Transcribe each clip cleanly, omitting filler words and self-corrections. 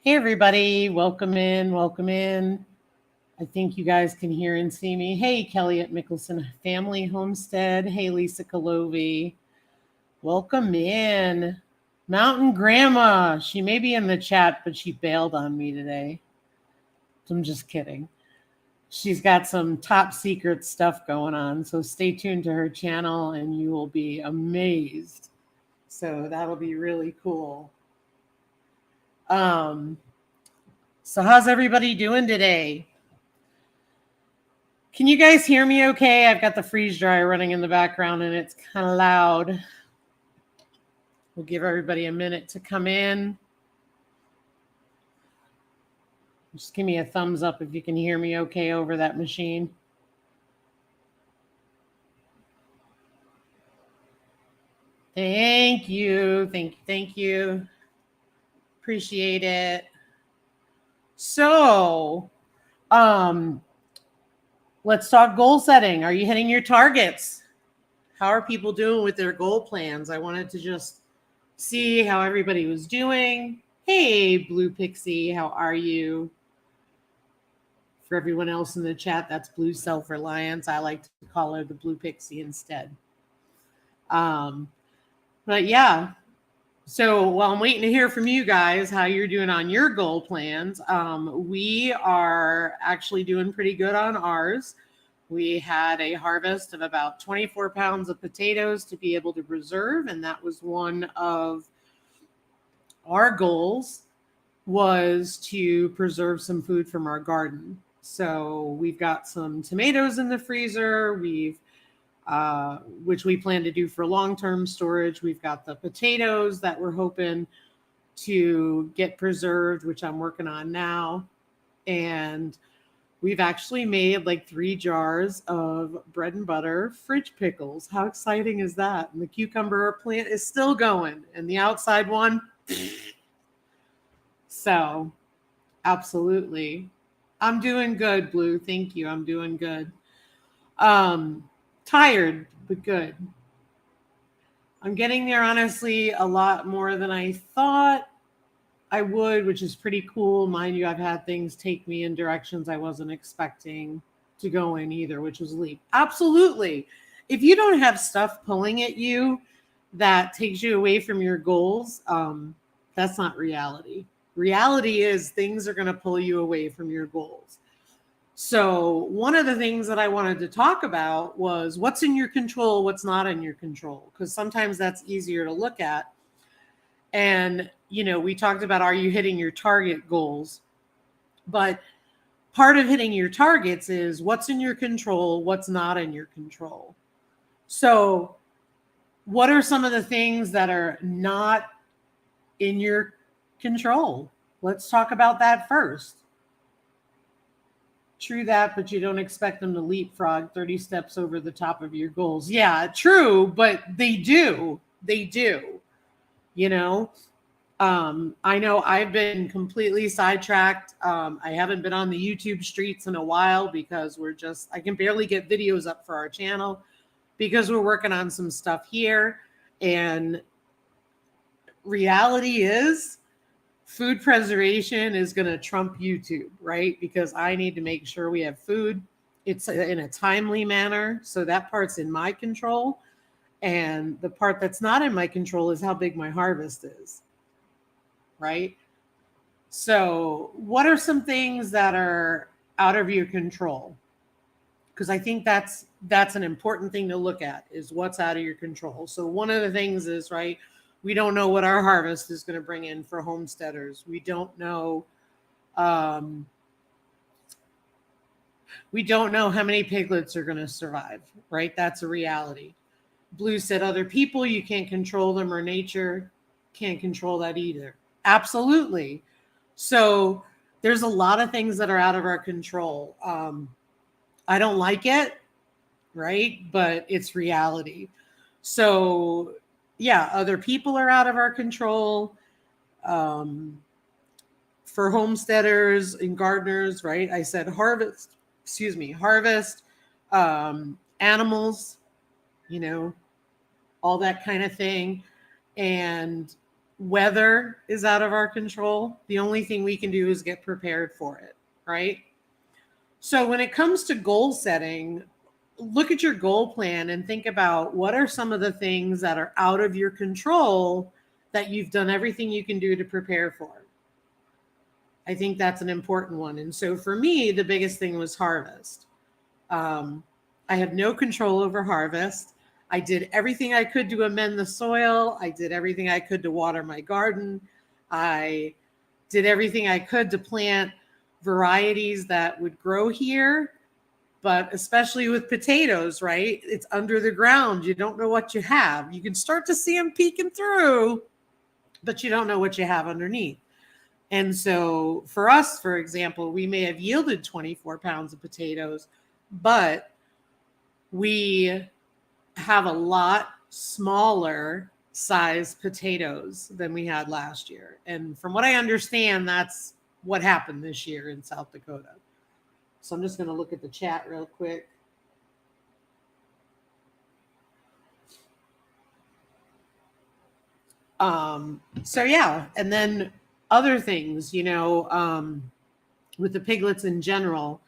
Hey, everybody. Welcome in. Welcome in. I think you guys can hear and see me. Hey, Kelly at Mickelson Family Homestead. Hey, Lisa Kalovi. Welcome in. Mountain Grandma. She may be in the chat, but she bailed on me today. I'm just kidding. She's got some top secret stuff going on. So stay tuned to her channel and you will be amazed. So that'll be really cool. So how's everybody doing today? Can you guys hear me okay? I've got the freeze dryer running in the background and it's kind of loud. We'll give everybody a minute to come in. Just give me a thumbs up if you can hear me okay over that machine. Thank you. Thank you. Appreciate it. So, let's talk goal setting. Are you hitting your targets? How are people doing with their goal plans? I wanted to just see how everybody was doing. Hey, Blue Pixie, how are you? For everyone else in the chat, that's Blue Self-Reliance. I like to call her the Blue Pixie instead. But yeah, so while I'm waiting to hear from you guys, how you're doing on your goal plans, we are actually doing pretty good on ours. We had a harvest of about 24 pounds of potatoes to be able to preserve, and that was one of our goals, was to preserve some food from our garden. So we've got some tomatoes in the freezer. Which we plan to do for long-term storage. We've got the potatoes that we're hoping to get preserved, which I'm working on now. And we've actually made like 3 jars of bread and butter fridge pickles. How exciting is that? And the cucumber plant is still going, and the outside one. So, absolutely. I'm doing good, Blue. Thank you. I'm doing good. Tired, but good. I'm getting there, honestly, a lot more than I thought I would, which is pretty cool. Mind you, I've had things take me in directions I wasn't expecting to go in either, which was leap. Absolutely. If you don't have stuff pulling at you that takes you away from your goals, that's not reality. Reality is things are going to pull you away from your goals. So one of the things that I wanted to talk about was what's in your control, what's not in your control, because sometimes that's easier to look at. And, we talked about, are you hitting your target goals? But part of hitting your targets is what's in your control, what's not in your control. So what are some of the things that are not in your control? Let's talk about that first. True that, but you don't expect them to leapfrog 30 steps over the top of your goals. Yeah, true, but they do. They do. I know I've been completely sidetracked. I haven't been on the YouTube streets in a while because I can barely get videos up for our channel because we're working on some stuff here. And reality is, food preservation is going to trump YouTube, right? Because I need to make sure we have food. It's in a timely manner. So that part's in my control. And the part that's not in my control is how big my harvest is, right? So what are some things that are out of your control? Because I think that's an important thing to look at, is what's out of your control. So one of the things is, right, we don't know what our harvest is going to bring in for homesteaders. We don't know how many piglets are going to survive, right? That's a reality. Blue said other people, you can't control them, or nature can't control that either. Absolutely. So there's a lot of things that are out of our control. I don't like it, right? But it's reality. So yeah, other people are out of our control. For homesteaders and gardeners, right? I said harvest, animals, all that kind of thing. And Weather is out of our control. The only thing we can do is get prepared for it, right? So when it comes to goal setting, look at your goal plan and think about what are some of the things that are out of your control that you've done everything you can do to prepare for. I think that's an important one. And so for me, the biggest thing was harvest. I have no control over harvest. I did everything I could to amend the soil. I did everything I could to water my garden. I did everything I could to plant varieties that would grow here. But especially with potatoes, right? It's under the ground. You don't know what you have. You can start to see them peeking through, but you don't know what you have underneath. And so for us, for example, we may have yielded 24 pounds of potatoes, but we have a lot smaller size potatoes than we had last year. And from what I understand, that's what happened this year in South Dakota. So I'm just going to look at the chat real quick. So yeah, and then other things, with the piglets in general,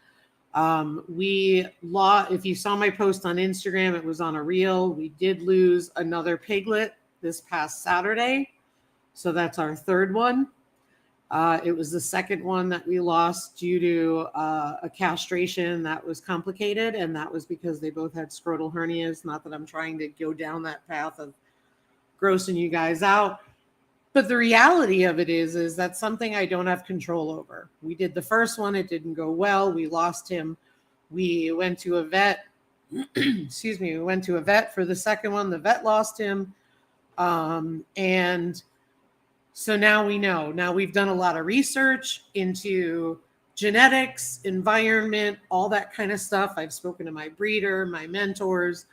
if you saw my post on Instagram, it was on a reel. We did lose another piglet this past Saturday. So that's our third one. It was the second one that we lost due to a castration that was complicated. And that was because they both had scrotal hernias. Not that I'm trying to go down that path of grossing you guys out. But the reality of it is that's something I don't have control over. We did the first one. It didn't go well. We lost him. We went to a vet. Excuse me. We went to a vet for the second one. The vet lost him. And so now we know. Now we've done a lot of research into genetics, environment, all that kind of stuff. I've spoken to my breeder, my mentors.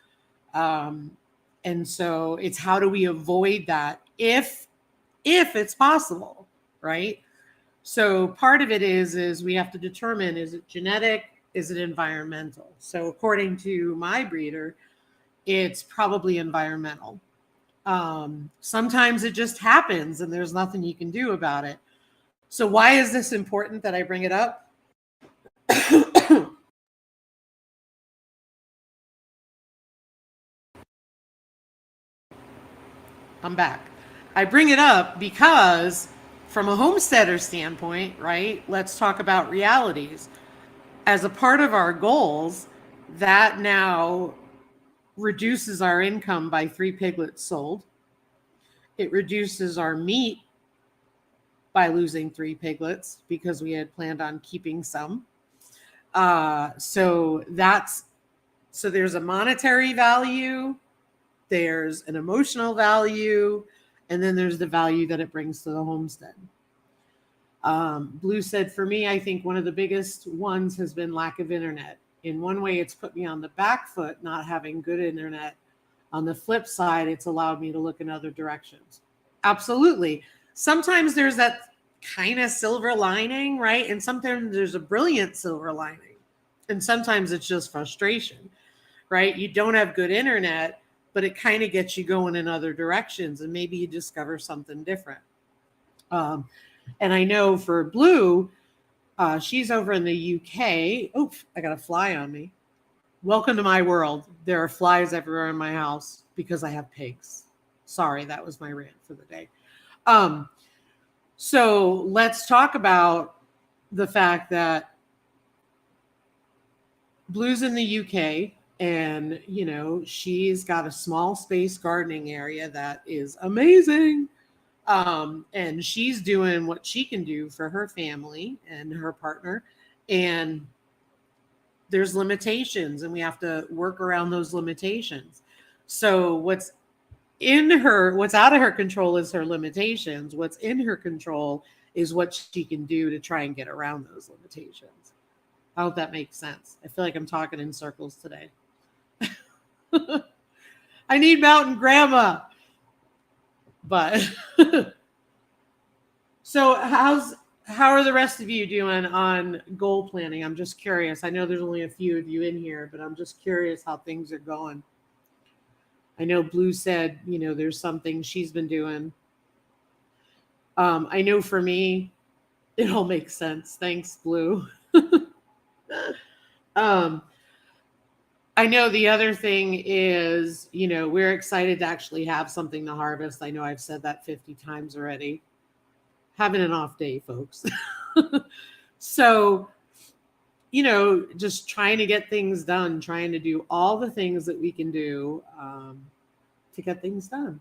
And so it's how do we avoid that if it's possible, right? So part of it is we have to determine, is it genetic? Is it environmental? So according to my breeder, it's probably environmental. Sometimes it just happens and there's nothing you can do about it. So why is this important that I bring it up? I'm back. I bring it up because from a homesteader standpoint, right? Let's talk about realities. As a part of our goals, that now reduces our income by 3 piglets sold. It reduces our meat by losing 3 piglets because we had planned on keeping some. So there's a monetary value, there's an emotional value, and then there's the value that it brings to the homestead. Blue said, for me, I think one of the biggest ones has been lack of internet. In one way, it's put me on the back foot, not having good internet. On the flip side, it's allowed me to look in other directions. Absolutely. Sometimes there's that kind of silver lining, right? And sometimes there's a brilliant silver lining. And sometimes it's just frustration, right? You don't have good internet, but it kind of gets you going in other directions. And maybe you discover something different. And I know for Blue, she's over in the UK. Oof, I got a fly on me. Welcome to my world. There are flies everywhere in my house because I have pigs. Sorry, that was my rant for the day. So let's talk about the fact that Blue's in the UK and, she's got a small space gardening area that is amazing. And she's doing what she can do for her family and her partner. And there's limitations and we have to work around those limitations. So what's out of her control is her limitations. What's in her control is what she can do to try and get around those limitations. I hope that makes sense. I feel like I'm talking in circles today. I need Mountain Grandma. But so how are the rest of you doing on goal planning? I'm just curious. I know there's only a few of you in here, but I'm just curious how things are going. I know Blue said, there's something she's been doing. I know for me, it all makes sense. Thanks, Blue. um, I know the other thing is, we're excited to actually have something to harvest. I know I've said that 50 times already. Having an off day, folks. So, just trying to get things done, trying to do all the things that we can do to get things done.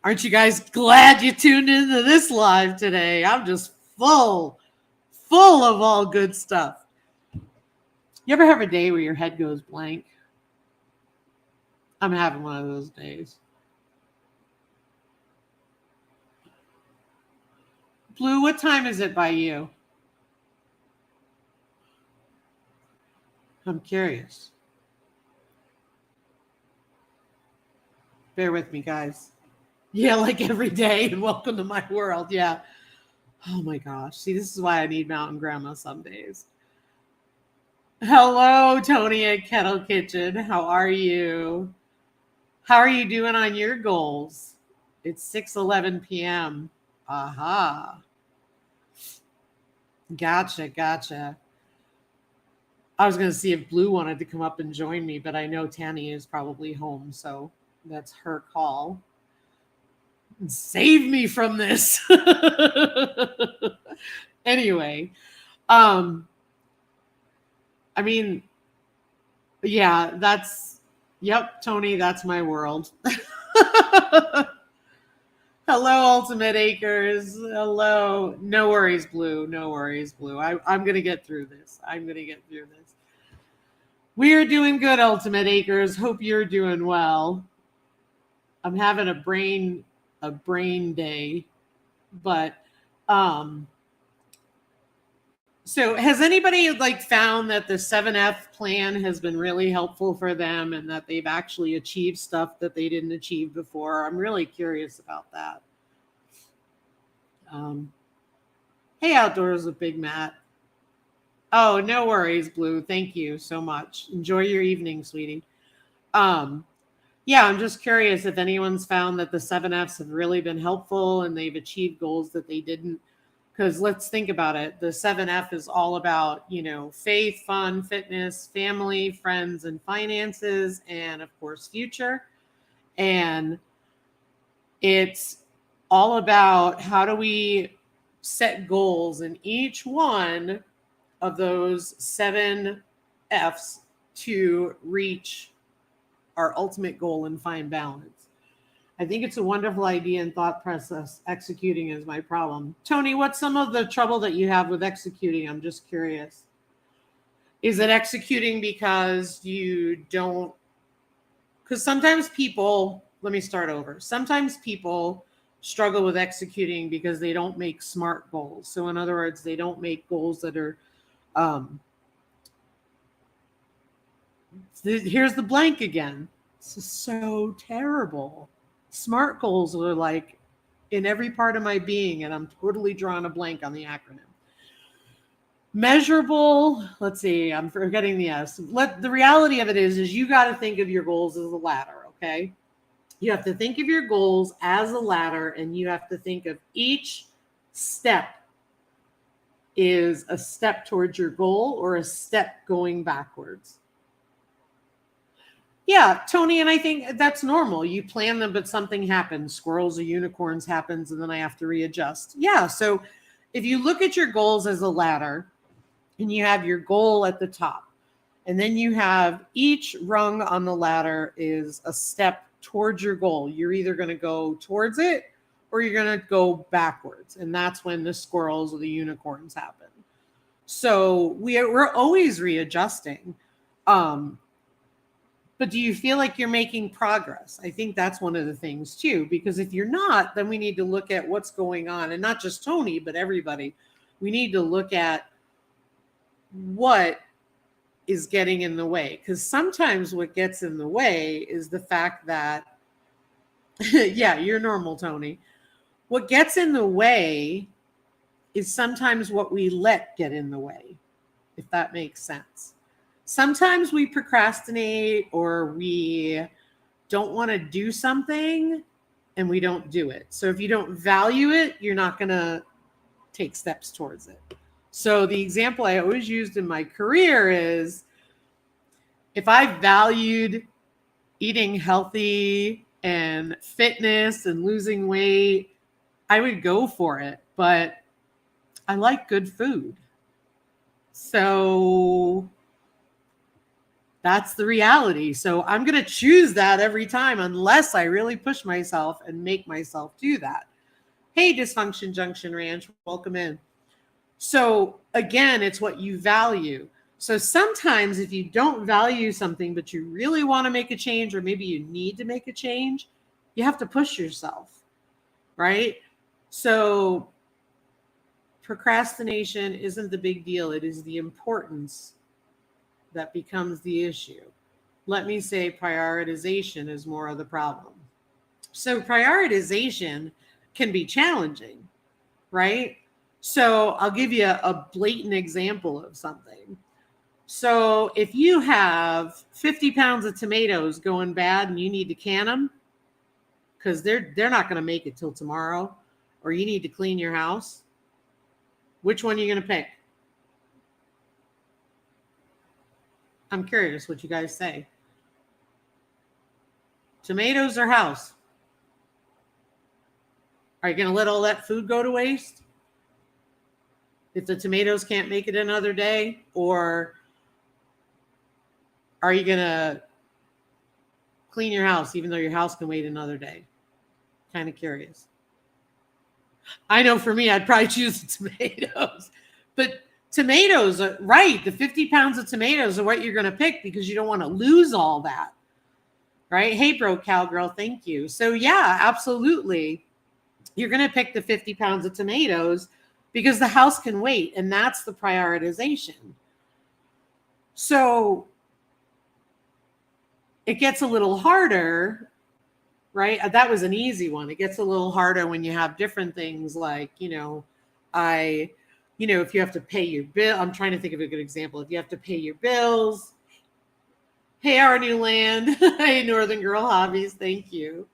Aren't you guys glad you tuned into this live today? I'm just full of all good stuff. You ever have a day where your head goes blank? I'm having one of those days. Blue, what time is it by you? I'm curious. Bear with me, guys. Yeah, like every day, and welcome to my world. Yeah. Oh my gosh. See, this is why I need Mountain Grandma some days. Hello, Tony at Kettle Kitchen. How are you? How are you doing on your goals? It's 6:11 p.m. Aha. Gotcha. I was going to see if Blue wanted to come up and join me, but I know Tanny is probably home, so that's her call. Save me from this. Anyway, I mean, yeah, yep, Tony, that's my world. Hello, Ultimate Acres. Hello. No worries, Blue. No worries, Blue. I'm going to get through this. We are doing good, Ultimate Acres. Hope you're doing well. I'm having a brain day, but so has anybody found that the 7F plan has been really helpful for them and that they've actually achieved stuff that they didn't achieve before? I'm really curious about that. Hey, Outdoors with Big Matt. Oh, no worries, Blue. Thank you so much. Enjoy your evening, sweetie. Yeah, I'm just curious if anyone's found that the 7Fs have really been helpful and they've achieved goals that they didn't. Because let's think about it. The 7F is all about, faith, fun, fitness, family, friends, and finances, and of course, future. And it's all about how do we set goals in each one of those 7 F's to reach our ultimate goal and find balance. I think it's a wonderful idea and thought process. Executing is my problem. Tony, what's some of the trouble that you have with executing? I'm just curious. Is it executing because you don't? Because sometimes people, let me start over. Sometimes people struggle with executing because they don't make SMART goals. So in other words, they don't make goals that are, here's the blank again. This is so terrible. SMART goals are like in every part of my being, and I'm totally drawing a blank on the acronym. Measurable, let's see, I'm forgetting the S. The reality of it is you got to think of your goals as a ladder, okay? You have to think of your goals as a ladder, and you have to think of each step is a step towards your goal or a step going backwards. Yeah, Tony, and I think that's normal. You plan them, but something happens. Squirrels or unicorns happens, and then I have to readjust. Yeah, so if you look at your goals as a ladder, and you have your goal at the top, and then you have each rung on the ladder is a step towards your goal. You're either going to go towards it or you're going to go backwards, and that's when the squirrels or the unicorns happen. So we're always readjusting. But do you feel like you're making progress? I think that's one of the things too, because if you're not, then we need to look at what's going on, and not just Tony, but everybody. We need to look at what is getting in the way, because sometimes what gets in the way is the fact that, yeah, you're normal, Tony. What gets in the way is sometimes what we let get in the way, if that makes sense. Sometimes we procrastinate or we don't want to do something and we don't do it. So if you don't value it, you're not going to take steps towards it. So the example I always used in my career is if I valued eating healthy and fitness and losing weight, I would go for it. But I like good food. So that's the reality. So I'm going to choose that every time unless I really push myself and make myself do that. Hey, Dysfunction Junction Ranch, welcome in. So again, it's what you value. So sometimes if you don't value something, but you really want to make a change, or maybe you need to make a change, you have to push yourself, right? So procrastination isn't the big deal. It is the importance that becomes the issue. Let me say prioritization is more of the problem. So prioritization can be challenging, right? So I'll give you a blatant example of something. So if you have 50 pounds of tomatoes going bad and you need to can them because they're not going to make it till tomorrow, or you need to clean your house, which one are you going to pick? I'm curious what you guys say. Tomatoes or house? Are you going to let all that food go to waste if the tomatoes can't make it another day? Or are you going to clean your house even though your house can wait another day? Kind of curious. I know for me, I'd probably choose the tomatoes. But tomatoes, right, the 50 pounds of tomatoes are what you're going to pick because you don't want to lose all that. Right? Hey, bro, cowgirl, thank you. So yeah, absolutely. You're going to pick the 50 pounds of tomatoes because the house can wait. And that's the prioritization. So it gets a little harder, right? That was an easy one. It gets a little harder when you have different things like, if you have to pay your bill. I'm trying to think of a good example. If you have to pay your bills. Hey, our new land. Hey, Northern Girl Hobbies. Thank you.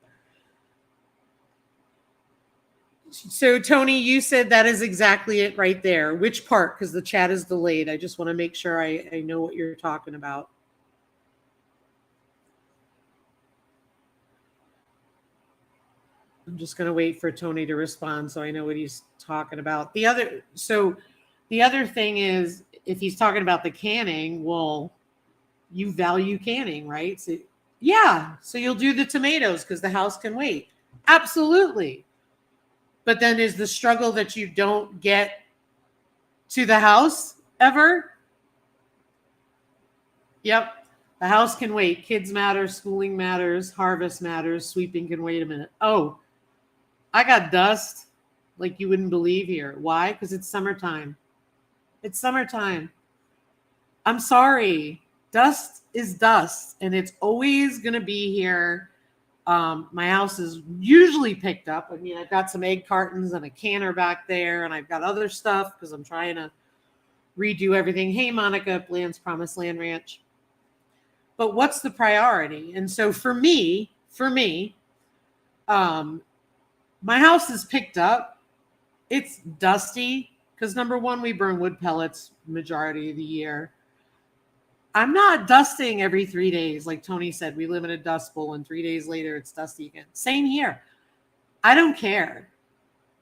So, Tony, you said that is exactly it right there. Which part? Because the chat is delayed. I just want to make sure I know what you're talking about. I'm just going to wait for Tony to respond so I know what he's talking about. The other thing is, if he's talking about the canning, well, you value canning, right? So, yeah. So you'll do the tomatoes because the house can wait. Absolutely. But then is the struggle that you don't get to the house ever? Yep. The house can wait. Kids matter. Schooling matters. Harvest matters. Sweeping can wait a minute. Oh, I got dust like you wouldn't believe here. Why? Because it's summertime. It's summertime. I'm sorry. Dust is dust, and it's always going to be here. My house is usually picked up. I mean, I've got some egg cartons and a canner back there, and I've got other stuff because I'm trying to redo everything. Hey, Monica, Bland's Promised Land Ranch. But what's the priority? And so for me, my house is picked up. It's dusty because number one, we burn wood pellets majority of the year. I'm not dusting every 3 days. Like Tony said, we live in a dust bowl and 3 days later it's dusty again. Same here. I don't care.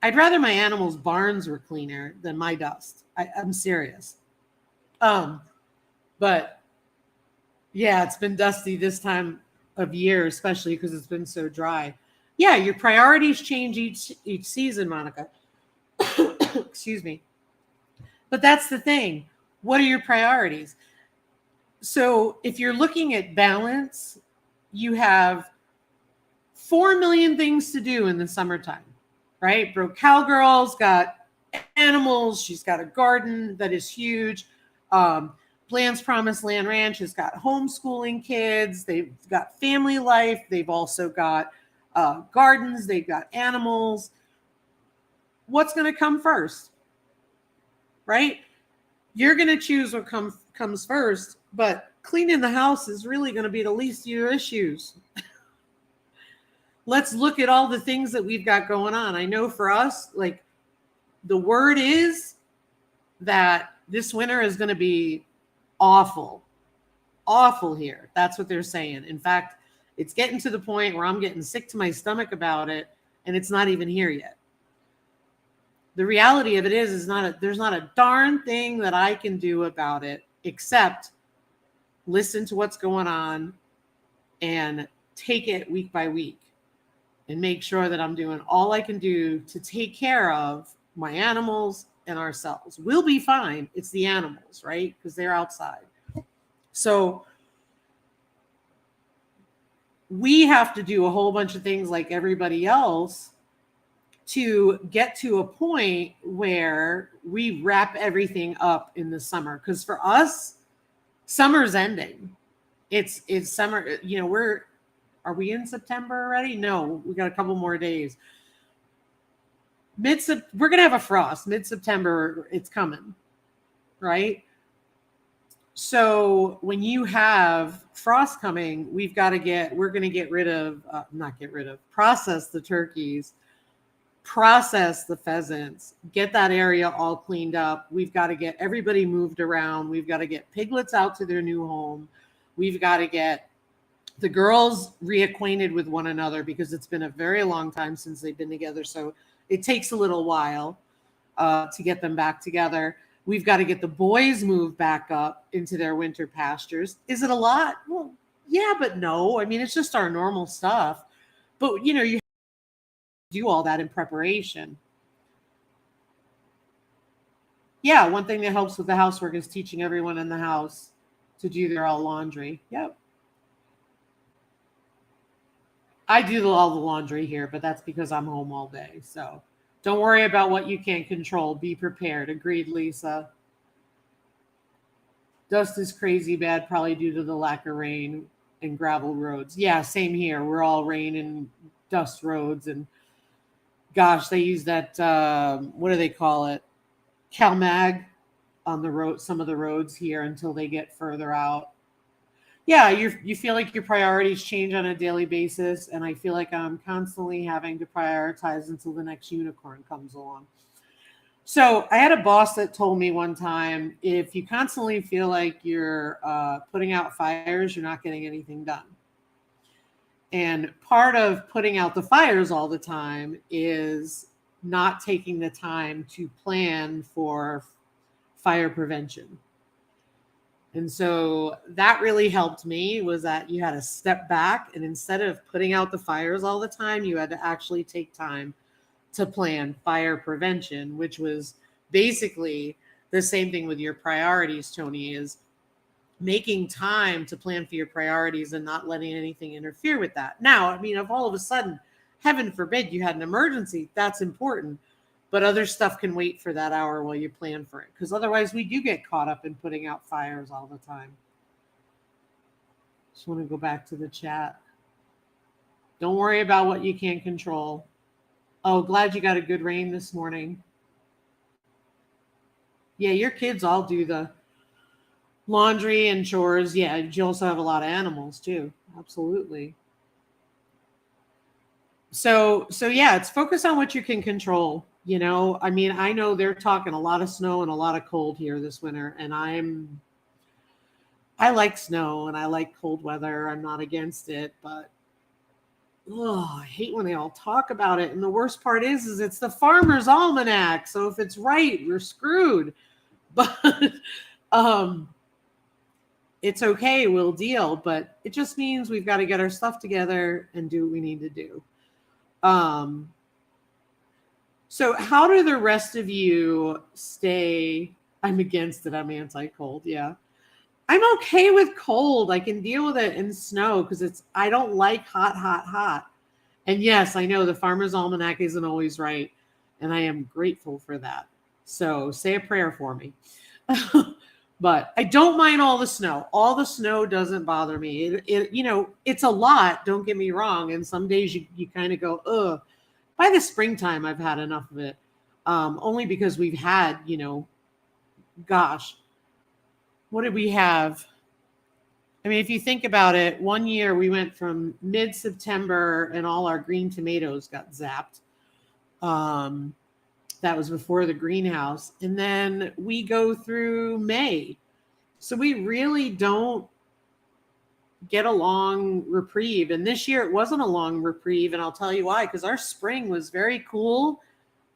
I'd rather my animals' barns were cleaner than my dust. I'm serious. But yeah, it's been dusty this time of year, especially because it's been so dry. Yeah, your priorities change each season, Monica. Excuse me. But that's the thing. What are your priorities? So if you're looking at balance, you have 4 million things to do in the summertime, right? Broke Cowgirl's got animals. She's got a garden that is huge. Bland's Promised Land Ranch has got homeschooling kids. They've got family life. They've also got gardens. They've got animals. What's going to come first, right? You're going to choose what comes first. But cleaning the house is really going to be the least of your issues. let's look at all the things that we've got going on. I know for us, like, the word is that this winter is going to be awful here. That's what they're saying. In fact, it's getting to the point where I'm getting sick to my stomach about it, and it's not even here yet. The reality of it is there's not a darn thing that I can do about it except listen to what's going on and take it week by week and make sure that I'm doing all I can do to take care of my animals and ourselves. We'll be fine. It's the animals, right? Because they're outside. So we have to do a whole bunch of things like everybody else to get to a point where we wrap everything up in the summer. Because for us, summer's ending. It's summer. You know, are we in September already? No, we got a couple more days. We're going to have a frost. Mid-September, it's coming, right? So when you have frost coming, we're going to process the turkeys, process the pheasants, get that area all cleaned up. We've got to get everybody moved around. We've got to get piglets out to their new home. We've got to get the girls reacquainted with one another because it's been a very long time since they've been together. So it takes a little while to get them back together. We've got to get the boys moved back up into their winter pastures. Is it a lot? Well, yeah, but no. I mean, it's just our normal stuff. But, you know, you do all that in preparation. Yeah, one thing that helps with the housework is teaching everyone in the house to do their all laundry. Yep. I do all the laundry here, but that's because I'm home all day. So don't worry about what you can't control. Be prepared. Agreed, Lisa. Dust is crazy bad, probably due to the lack of rain and gravel roads. Yeah, same here. We're all rain and dust roads, and gosh, they use that, what do they call it? CalMag on the road, some of the roads here until they get further out. Yeah, you feel like your priorities change on a daily basis, and I feel like I'm constantly having to prioritize until the next unicorn comes along. So I had a boss that told me one time, if you constantly feel like you're putting out fires, you're not getting anything done. And part of putting out the fires all the time is not taking the time to plan for fire prevention. And so that really helped me, was that you had to step back, and instead of putting out the fires all the time, you had to actually take time to plan fire prevention, which was basically the same thing with your priorities, Tony, is making time to plan for your priorities and not letting anything interfere with that. Now, I mean, if all of a sudden, heaven forbid, you had an emergency, that's important. But other stuff can wait for that hour while you plan for it. Because otherwise we do get caught up in putting out fires all the time. Just want to go back to the chat. Don't worry about what you can't control. Oh, glad you got a good rain this morning. Yeah, your kids all do the laundry and chores. Yeah, you also have a lot of animals too. Absolutely. So yeah, it's focus on what you can control. You know, I mean, I know they're talking a lot of snow and a lot of cold here this winter, and I like snow and I like cold weather. I'm not against it, but I hate when they all talk about it. And the worst part is it's the Farmer's Almanac. So if it's right, we're screwed. But it's okay, we'll deal. But it just means we've got to get our stuff together and do what we need to do. So how do the rest of you stay? I'm against it. I'm anti-cold. Yeah. I'm okay with cold. I can deal with it in snow because I don't like hot. And yes, I know the Farmer's Almanac isn't always right. And I am grateful for that. So say a prayer for me. But I don't mind all the snow. All the snow doesn't bother me. It's a lot. Don't get me wrong. And some days you kind of go, ugh. By the springtime, I've had enough of it. Only because we've had, gosh, what did we have? I mean, if you think about it, one year we went from mid-September and all our green tomatoes got zapped. Um, that was before the greenhouse. And then we go through May. So we really don't get a long reprieve. And this year it wasn't a long reprieve. And I'll tell you why, because our spring was very cool.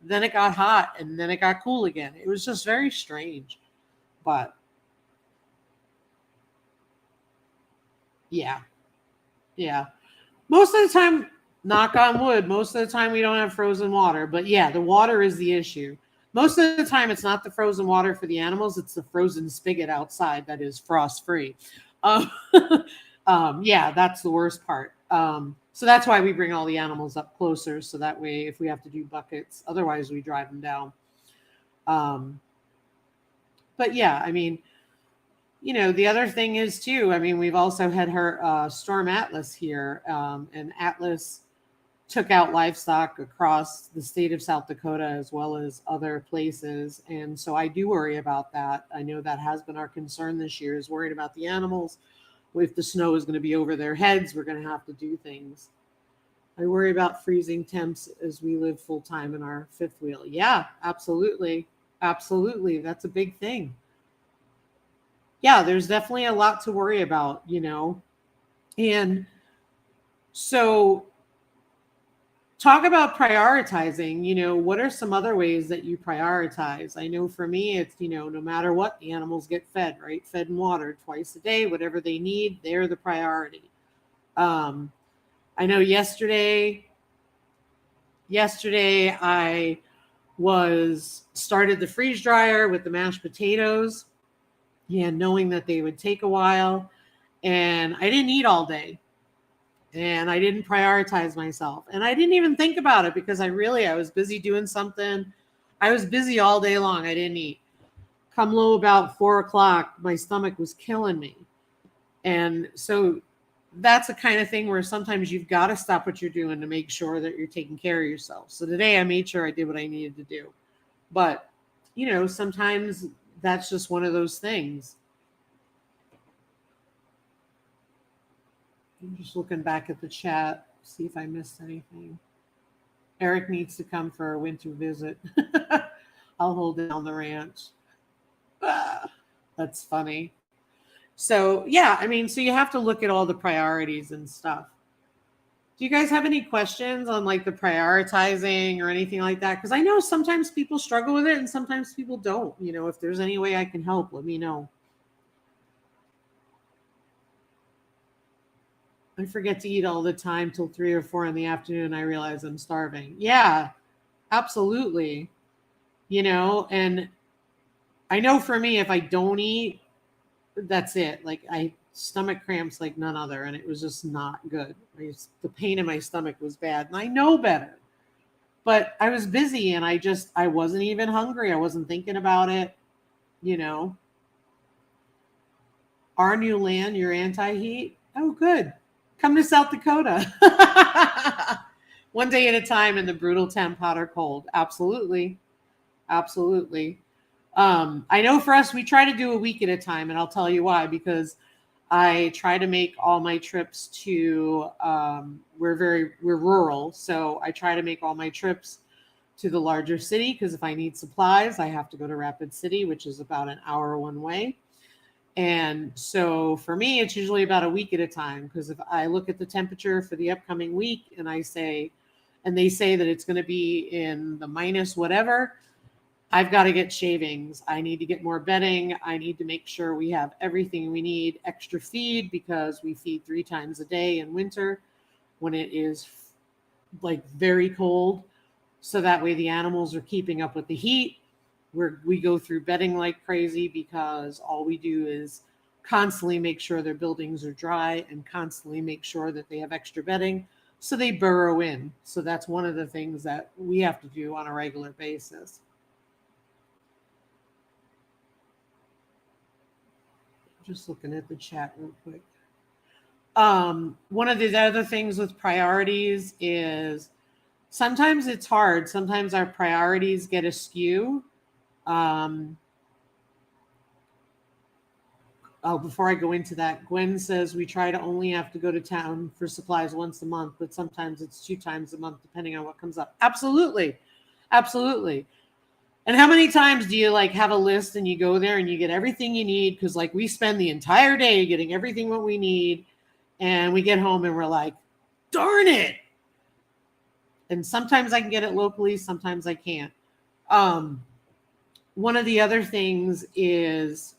Then it got hot and then it got cool again. It was just very strange. But yeah, yeah. Most of the time, knock on wood, most of the time we don't have frozen water. But yeah, the water is the issue. Most of the time, it's not the frozen water for the animals, it's the frozen spigot outside that is frost free. Um, yeah, that's the worst part. So that's why we bring all the animals up closer. So that way, if we have to do buckets, otherwise, we drive them down. Um, but yeah, I mean, the other thing is too, I mean, we've also had her Storm Atlas here, and Atlas took out livestock across the state of South Dakota as well as other places. And so I do worry about that. I know that has been our concern this year, is worried about the animals. If the snow is going to be over their heads, we're going to have to do things. I worry about freezing temps as we live full time in our fifth wheel. Yeah, absolutely. Absolutely. That's a big thing. Yeah, there's definitely a lot to worry about. And so talk about prioritizing. What are some other ways that you prioritize? I know for me, it's, no matter what, the animals get fed, right? Fed and watered twice a day, whatever they need, they're the priority. I know yesterday I was started the freeze dryer with the mashed potatoes, and knowing that they would take a while, and I didn't eat all day. And I didn't prioritize myself. And I didn't even think about it because I was busy doing something. I was busy all day long. I didn't eat. Come low about 4 o'clock, my stomach was killing me. And so that's the kind of thing where sometimes you've got to stop what you're doing to make sure that you're taking care of yourself. So today I made sure I did what I needed to do. But, sometimes that's just one of those things. I'm just looking back at the chat, see if I missed anything. Eric needs to come for a winter visit. I'll hold down the ranch. That's funny. So, yeah, I mean, so you have to look at all the priorities and stuff. Do you guys have any questions on like the prioritizing or anything like that? Because I know sometimes people struggle with it and sometimes people don't. If there's any way I can help, let me know. I forget to eat all the time till 3 or 4 in the afternoon. I realize I'm starving. Yeah, absolutely. And I know for me, if I don't eat, that's it. Like I stomach cramps like none other, and it was just not good. The pain in my stomach was bad, and I know better. But I was busy, and I wasn't even hungry. I wasn't thinking about it. You know, our new land, you're anti-heat. Oh, good. Come to South Dakota. One day at a time in the brutal temp, hot or cold. Absolutely. Absolutely. I know for us, we try to do a week at a time, and I'll tell you why. Because I try to make all my trips to. We're rural, so I try to make all my trips to the larger city. Because if I need supplies, I have to go to Rapid City, which is about an hour one way. And so for me, it's usually about a week at a time. Because if I look at the temperature for the upcoming week, and they say that it's going to be in the minus whatever. I've got to get shavings. I need to get more bedding. I need to make sure we have everything we need, extra feed, because we feed 3 times a day in winter when it is like very cold. So that way the animals are keeping up with the heat. We go through bedding like crazy because all we do is constantly make sure their buildings are dry and constantly make sure that they have extra bedding so they burrow in. So that's one of the things that we have to do on a regular basis. Just looking at the chat real quick. One of the other things with priorities is sometimes it's hard. Sometimes our priorities get askew. Oh, before I go into that, Gwen says we try to only have to go to town for supplies once a month, but sometimes it's 2 times a month, depending on what comes up. Absolutely. Absolutely. And how many times do you like have a list and you go there and you get everything you need? Because like we spend the entire day getting everything what we need, and we get home and we're like, darn it. And sometimes I can get it locally, sometimes I can't. One of the other things is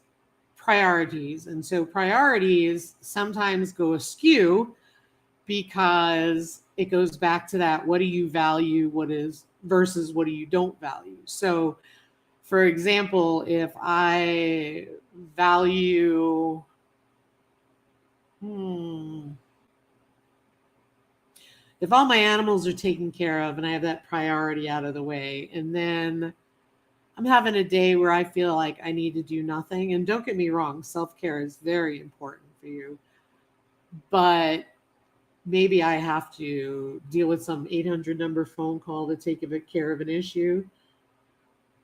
priorities. And so priorities sometimes go askew because it goes back to that, what do you value, what is versus what do you don't value. So for example, if I value if all my animals are taken care of and I have that priority out of the way, and then I'm having a day where I feel like I need to do nothing. And don't get me wrong, self-care is very important for you. But maybe I have to deal with some 800 number phone call to take care of an issue.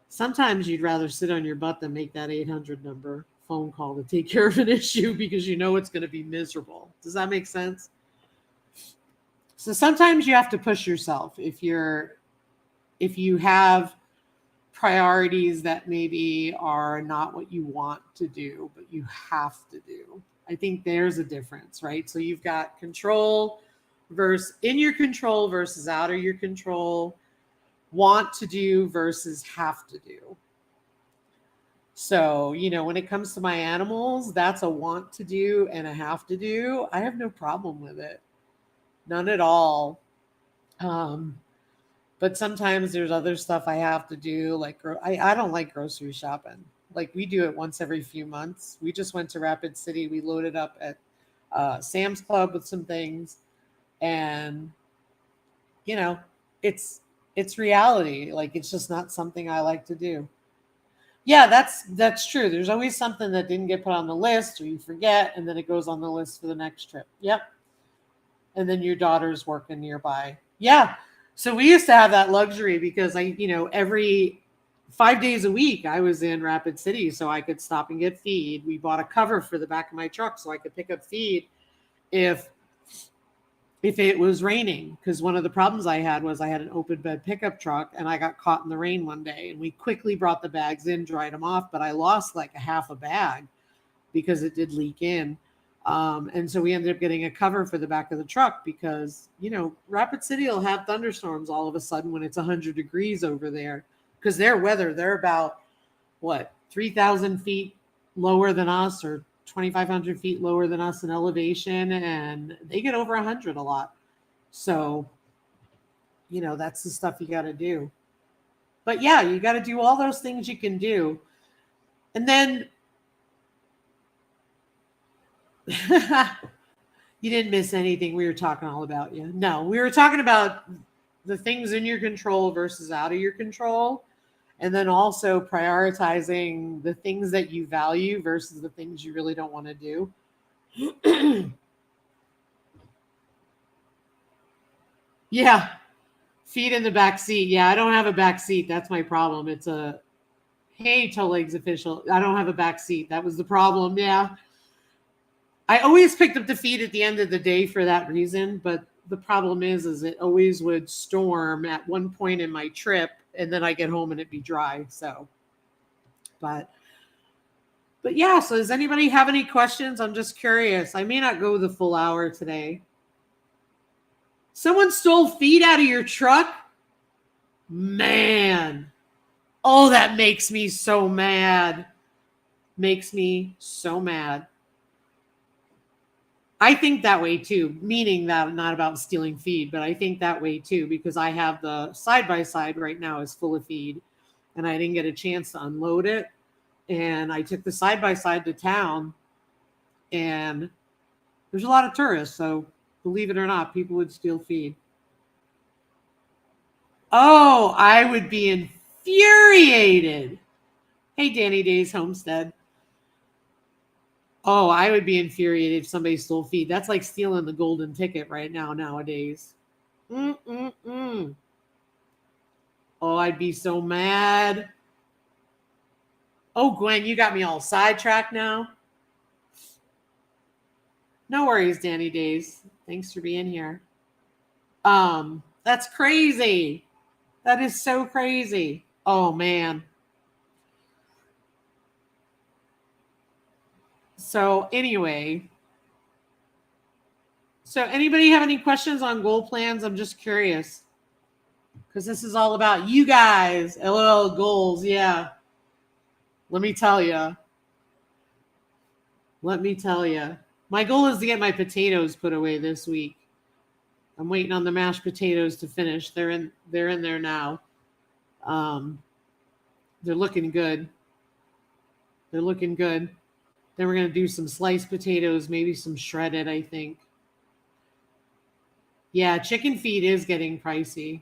Sometimes you'd rather sit on your butt than make that 800 number phone call to take care of an issue because you know it's going to be miserable. Does that make sense? So sometimes you have to push yourself if you have priorities that maybe are not what you want to do, but you have to do. I think there's a difference, right? So you've got control versus in your control versus out of your control, want to do versus have to do. So, when it comes to my animals, that's a want to do and a have to do. I have no problem with it. None at all. But sometimes there's other stuff I have to do. Like I don't like grocery shopping. Like we do it once every few months. We just went to Rapid City. We loaded up at Sam's Club with some things, and you know, it's reality. Like it's just not something I like to do. Yeah, that's true. There's always something that didn't get put on the list or you forget, and then it goes on the list for the next trip. Yep. And then your daughter's working nearby. Yeah. So we used to have that luxury because every 5 days a week I was in Rapid City so I could stop and get feed. We bought a cover for the back of my truck so I could pick up feed if it was raining, because one of the problems I had was I had an open bed pickup truck and I got caught in the rain one day, and we quickly brought the bags in, dried them off, but I lost like a half a bag because it did leak in. And so we ended up getting a cover for the back of the truck because, Rapid City will have thunderstorms all of a sudden when it's 100 degrees over there, because they're about 3,000 feet lower than us, or 2,500 feet lower than us in elevation, and they get over 100 a lot. So, that's the stuff you got to do. But yeah, you got to do all those things you can do. And then you didn't miss anything. We were talking all about you. No, we were talking about the things in your control versus out of your control. And then also prioritizing the things that you value versus the things you really don't want to do. Yeah. Feet in the back seat. Yeah, I don't have a back seat. That's my problem. It's hey, toe legs official. I don't have a back seat. That was the problem. Yeah. I always picked up the feed at the end of the day for that reason. But the problem is it always would storm at one point in my trip, and then I get home and it'd be dry. So, but yeah. So does anybody have any questions? I'm just curious. I may not go the full hour today. Someone stole feed out of your truck? Man. Oh, that makes me so mad. Makes me so mad. I think that way too, meaning that not about stealing feed, but I think that way too, because I have the side-by-side right now is full of feed and I didn't get a chance to unload it. And I took the side-by-side to town, and there's a lot of tourists. So believe it or not, people would steal feed. Oh, I would be infuriated. Hey, Danny Days Homestead. Oh, I would be infuriated if somebody stole feed. That's like stealing the golden ticket right now nowadays. Mm-mm-mm. Oh, I'd be so mad. Oh, Gwen, you got me all sidetracked now. No worries, Danny Days. Thanks for being here. That's crazy. That is so crazy. Oh man. So anyway, so anybody have any questions on goal plans? I'm just curious because this is all about you guys. LOL goals. Yeah. Let me tell you. Let me tell you. My goal is to get my potatoes put away this week. I'm waiting on the mashed potatoes to finish. They're in there now. Um, they're looking good. They're looking good. Then we're gonna do some sliced potatoes, maybe some shredded, I think. Yeah, chicken feed is getting pricey.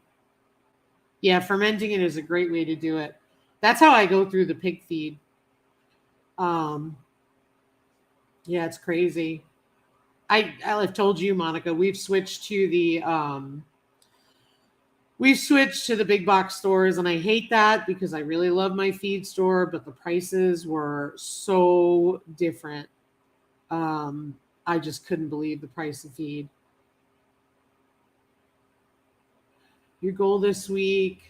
Yeah, fermenting it is a great way to do it. That's how I go through the pig feed. Um, yeah, it's crazy. I've told you, Monica, we've switched to the big box stores, and I hate that because I really love my feed store, but the prices were so different. I just couldn't believe the price of feed. Your goal this week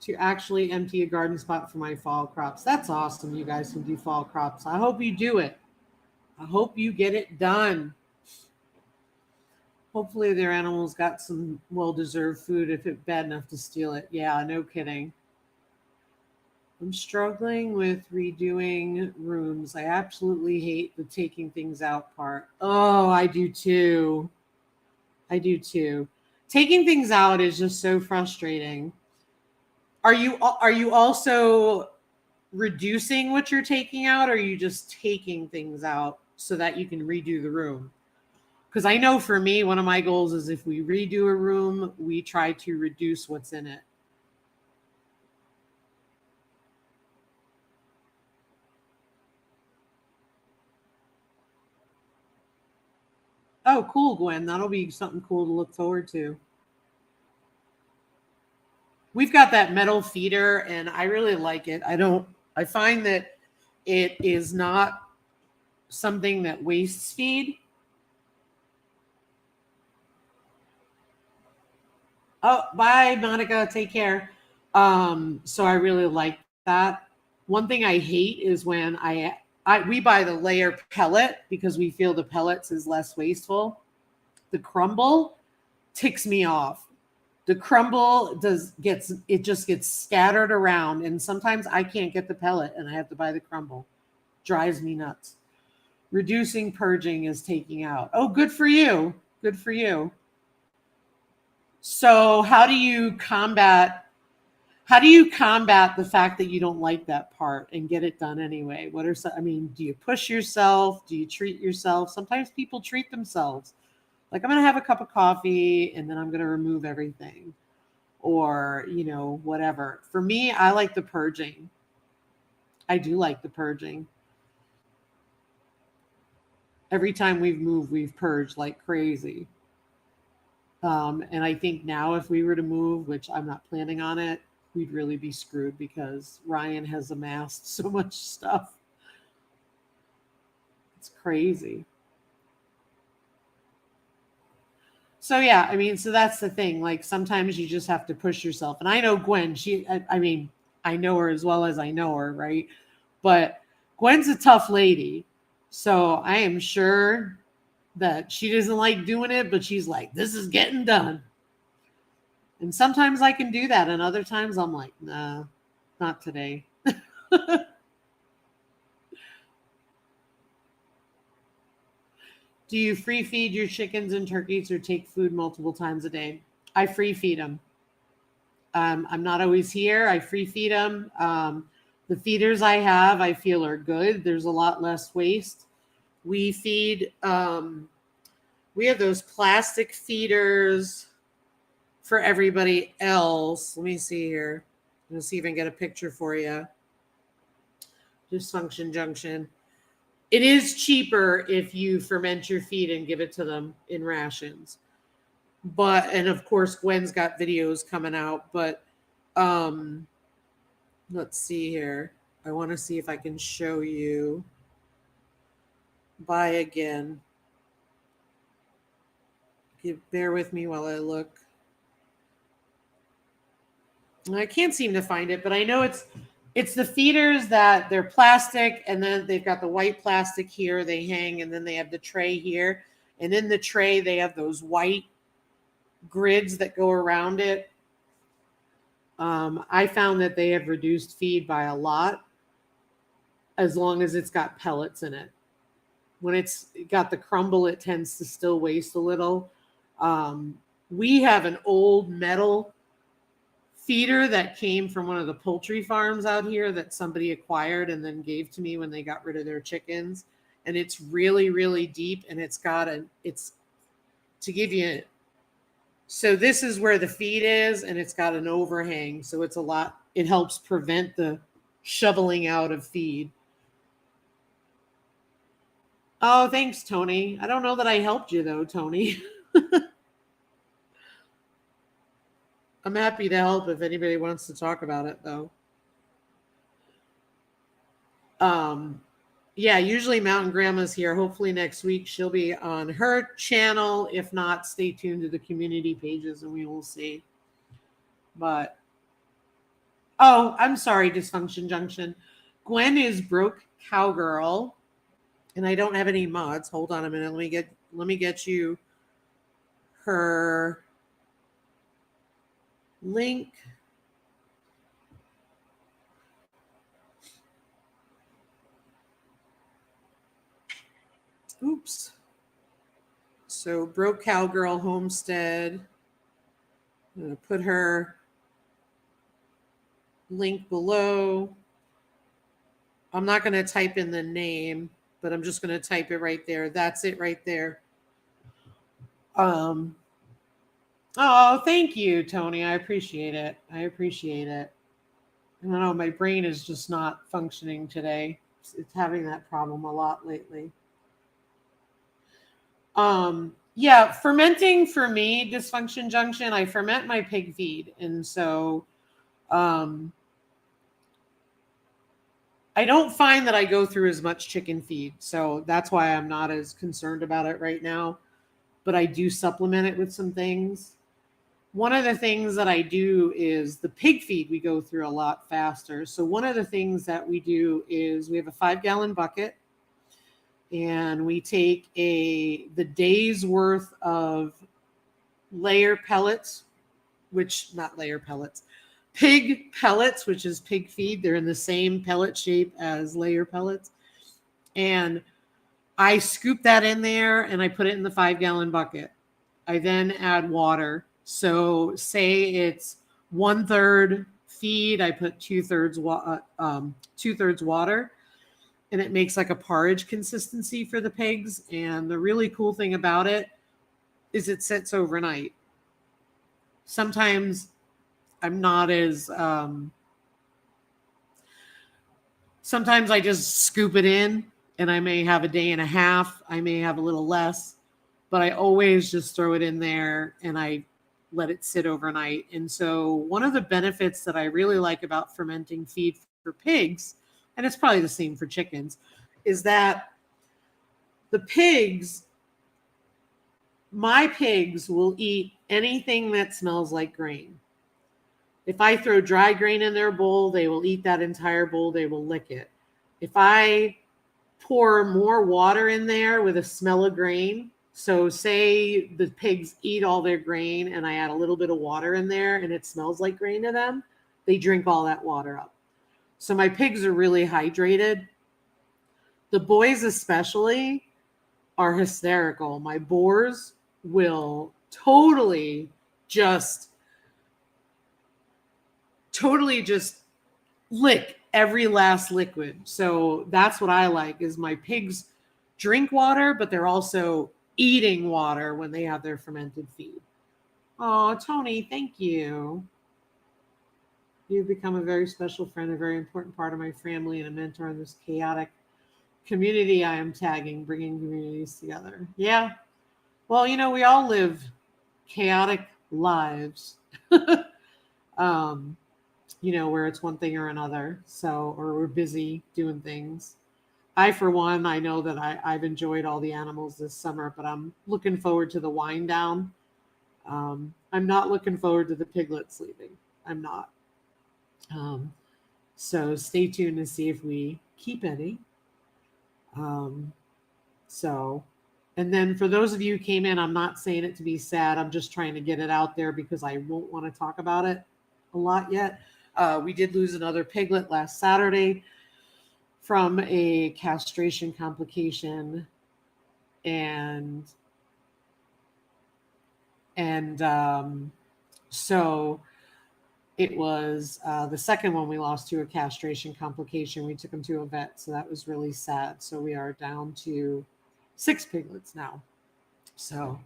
to actually empty a garden spot for my fall crops. That's awesome. You guys can do fall crops. I hope you do it. I hope you get it done. Hopefully their animals got some well-deserved food if it's bad enough to steal it. Yeah, no kidding. I'm struggling with redoing rooms. I absolutely hate the taking things out part. Oh, I do too. I do too. Taking things out is just so frustrating. Are you also reducing what you're taking out, or are you just taking things out so that you can redo the room? Because I know for me, one of my goals is if we redo a room, we try to reduce what's in it. Oh, cool, Gwen. That'll be something cool to look forward to. We've got that metal feeder, and I really like it. I find that it is not something that wastes feed. Oh, bye, Monica. Take care. So I really like that. One thing I hate is when we buy the layer pellet because we feel the pellets is less wasteful. The crumble ticks me off. The crumble just gets scattered around, and sometimes I can't get the pellet and I have to buy the crumble. Drives me nuts. Reducing purging is taking out. Oh, good for you. Good for you. So how do you combat the fact that you don't like that part and get it done anyway? I mean, do you push yourself? Do you treat yourself? Sometimes people treat themselves. Like, I'm going to have a cup of coffee and then I'm going to remove everything, or, whatever. For me, I like the purging. I do like the purging. Every time we've moved, we've purged like crazy. And I think now if we were to move, which I'm not planning on it, we'd really be screwed because Ryan has amassed so much stuff. It's crazy. So yeah, I mean, so that's the thing. Like, sometimes you just have to push yourself. And I know Gwen, I mean, I know her as well as I know her, right? But Gwen's a tough lady. So I am sure that she doesn't like doing it, but she's like, this is getting done. And sometimes I can do that. And other times I'm like, nah, not today. Do you free feed your chickens and turkeys or take food multiple times a day? I free feed them. I'm not always here. I free feed them. The feeders I have, I feel are good. There's a lot less waste. We feed, we have those plastic feeders for everybody else. Let me see here. Let's see if I can get a picture for you. Dysfunction junction. It is cheaper if you ferment your feed and give it to them in rations. And of course, Gwen's got videos coming out, but um, let's see here. I want to see if I can show you. buy again. Bear with me while I look. I can't seem to find it, but I know it's the feeders that they're plastic, and then they've got the white plastic here they hang, and then they have the tray here, and in the tray they have those white grids that go around it. I found that they have reduced feed by a lot as long as it's got pellets in it. When it's got the crumble, it tends to still waste a little. We have an old metal feeder that came from one of the poultry farms out here that somebody acquired and then gave to me when they got rid of their chickens. And it's really, really deep, and it's to give you, so this is where the feed is, and it's got an overhang. So it helps prevent the shoveling out of feed. Oh, thanks, Tony. I don't know that I helped you though, Tony. I'm happy to help if anybody wants to talk about it though. Yeah, usually Mountain Grandma's here. Hopefully next week she'll be on her channel. If not, stay tuned to the community pages and we will see. But I'm sorry, Dysfunction Junction. Gwen is Broke Cowgirl, and I don't have any mods. Hold on a minute. Let me get you her link. Oops. So Broke Cowgirl Homestead. I'm going to put her link below. I'm not going to type in the name, but I'm just going to type it right there. That's it right there. Oh, thank you, Tony. I appreciate it. I don't know. My brain is just not functioning today. It's having that problem a lot lately. Yeah, fermenting for me, Dysfunction Junction, I ferment my pig feed. And so I don't find that I go through as much chicken feed. So that's why I'm not as concerned about it right now. But I do supplement it with some things. One of the things that I do is the pig feed we go through a lot faster. So one of the things that we do is we have a 5-gallon bucket, and we take the day's worth of pig pellets, which is pig feed. They're in the same pellet shape as layer pellets. And I scoop that in there and I put it in the 5-gallon bucket. I then add water. So say it's 1/3 feed, I put 2/3 water, and it makes like a porridge consistency for the pigs. And the really cool thing about it is it sits overnight. Sometimes I'm not as sometimes I just scoop it in and I may have a day and a half, I may have a little less, but I always just throw it in there and I let it sit overnight. And so one of the benefits that I really like about fermenting feed for pigs, and it's probably the same for chickens, is that my pigs will eat anything that smells like grain. If I throw dry grain in their bowl, they will eat that entire bowl. They will lick it. If I pour more water in there with a smell of grain, so say the pigs eat all their grain and I add a little bit of water in there and it smells like grain to them, they drink all that water up. So my pigs are really hydrated. The boys especially are hysterical. My boars will totally just lick every last liquid. So that's what I like is my pigs drink water, but they're also eating water when they have their fermented feed. Oh, Tony, thank you. You've become a very special friend, a very important part of my family, and a mentor in this chaotic community I am tagging, bringing communities together. Yeah. Well, we all live chaotic lives, where it's one thing or another. So, or we're busy doing things. for one, I know that I've enjoyed all the animals this summer, but I'm looking forward to the wind down. I'm not looking forward to the piglets leaving. I'm not. Um, so stay tuned to see if we keep any. Um, so, and then for those of you who came in, I'm not saying it to be sad. I'm just trying to get it out there because I won't want to talk about it a lot yet. We did lose another piglet last Saturday from a castration complication, and so it was the second one we lost to a castration complication. We took him to a vet, so that was really sad. So we are down to 6 piglets now. So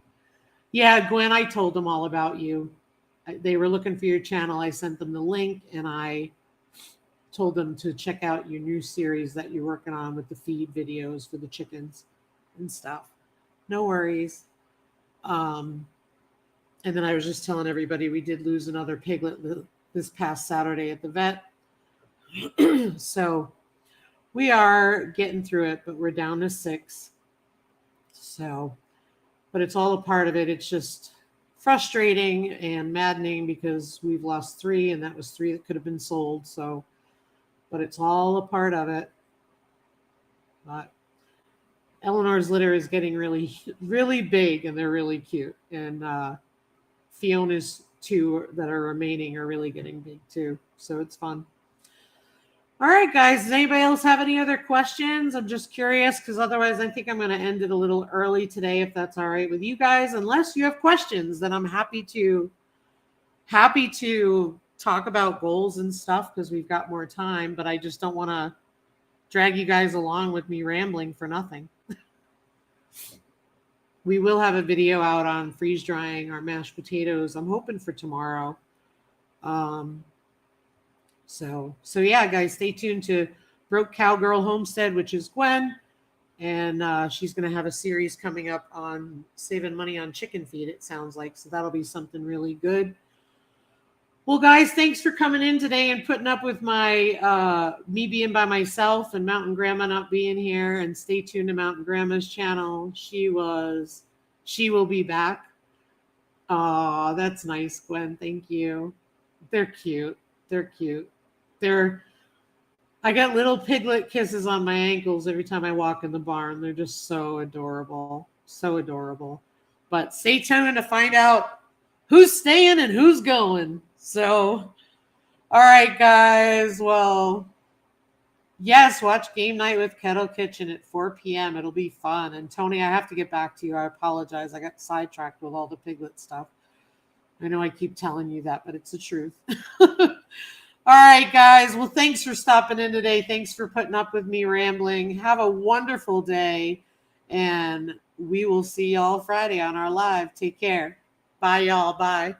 yeah, Gwen, I told them all about you. They were looking for your channel. I sent them the link, and I told them to check out your new series that you're working on with the feed videos for the chickens and stuff. No worries. And then I was just telling everybody we did lose another piglet this past Saturday at the vet. So we are getting through it, but we're down to 6. So, but it's all a part of it. It's just frustrating and maddening because we've lost 3, and that was 3 that could have been sold. So, but it's all a part of it. But Eleanor's litter is getting really, really big, and they're really cute. And Fiona's 2 that are remaining are really getting big too. So it's fun. All right, guys. Does anybody else have any other questions? I'm just curious because otherwise I think I'm going to end it a little early today, if that's all right with you guys. Unless you have questions, then I'm happy to talk about goals and stuff because we've got more time, but I just don't want to drag you guys along with me rambling for nothing. We will have a video out on freeze drying our mashed potatoes. I'm hoping for tomorrow. So yeah, guys, stay tuned to Broke Cowgirl Homestead, which is Gwen, and she's going to have a series coming up on saving money on chicken feed, it sounds like. So that'll be something really good. Well, guys, thanks for coming in today and putting up with my me being by myself and Mountain Grandma not being here. And stay tuned to Mountain Grandma's channel. She will be back. Oh, that's nice, Gwen. Thank you. They're cute. I got little piglet kisses on my ankles every time I walk in the barn. They're just so adorable. So adorable. But stay tuned to find out who's staying and who's going. So, all right, guys. Well, yes, watch Game Night with Kettle Kitchen at 4 p.m. It'll be fun. And Tony, I have to get back to you. I apologize. I got sidetracked with all the piglet stuff. I know I keep telling you that, but it's the truth. All right, guys. Well, thanks for stopping in today. Thanks for putting up with me rambling. Have a wonderful day, and we will see y'all Friday on our live. Take care. Bye, y'all. Bye.